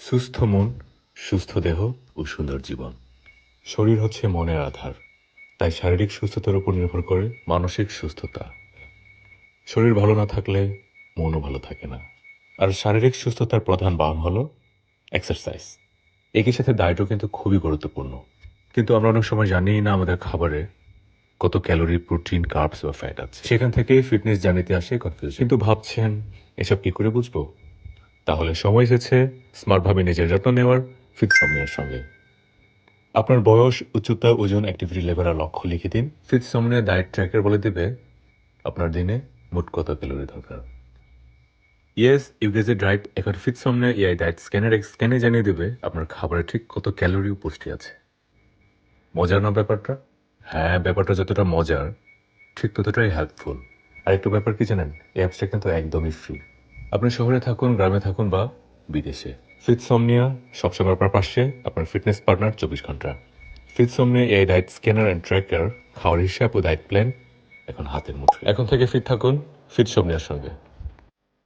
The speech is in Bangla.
সুস্থ মন, সুস্থ দেহ ও সুন্দর জীবন। শরীর হচ্ছে মনের আধার, তাই শারীরিক সুস্থতার উপর নির্ভর করে মানসিক সুস্থতা। শরীর ভালো না থাকলে মনও ভালো থাকে না। আর শারীরিক সুস্থতার প্রধান বাহন হলো এক্সারসাইজ। একই সাথে ডায়েটও কিন্তু খুবই গুরুত্বপূর্ণ। কিন্তু আমরা অনেক সময় জানিই না আমাদের খাবারে কত ক্যালোরি, প্রোটিন, কার্বস বা ফ্যাট আছে। সেখান থেকেই ফিটনেস জানিতে আসে কনফিউশন। কিন্তু ভাবছেন এসব কি করে বুঝবো? তাহলে সময় এসেছে স্মার্টভাবে নিজের যত্ন নেওয়ার ফিটসমনিয়ার সঙ্গে। আপনার বয়স, উচ্চতা, ওজন, অ্যাক্টিভিটি লেভেল আর লক্ষ্য লিখে দিন। ফিটসমনিয়া ডায়েট ট্র্যাকার বলে দেবে আপনার দিনে মোট কত ক্যালোরি দরকার। Yes, you guess it right. এখন ফিটসমনিয়া এআই ডায়েট স্ক্যানে জানিয়ে দেবে আপনার খাবারে ঠিক কত ক্যালোরি ও পুষ্টি আছে। মজার না ব্যাপারটা? হ্যাঁ, ব্যাপারটা যতটা মজার ঠিক ততটাই হেল্পফুল। আর একটু ব্যাপার কি জানেন, এই অ্যাপসটা কিন্তু একদমই ফ্রি। আপনি শহরে থাকুন, গ্রামে থাকুন বা বিদেশে, ফিটসমনিয়া সবসময় আপনার পাশে, আপনার ফিটনেস পার্টনার 24 ঘন্টা। ফিটসমনিয়া এই ডায়েট স্ক্যানার অ্যান্ড ট্র্যাকার, খাওয়ার হিসাব ও ডায়েট প্ল্যান এখন হাতের মুঠোয়। এখন থেকে ফিট থাকুন ফিটসমনিয়ার সঙ্গে।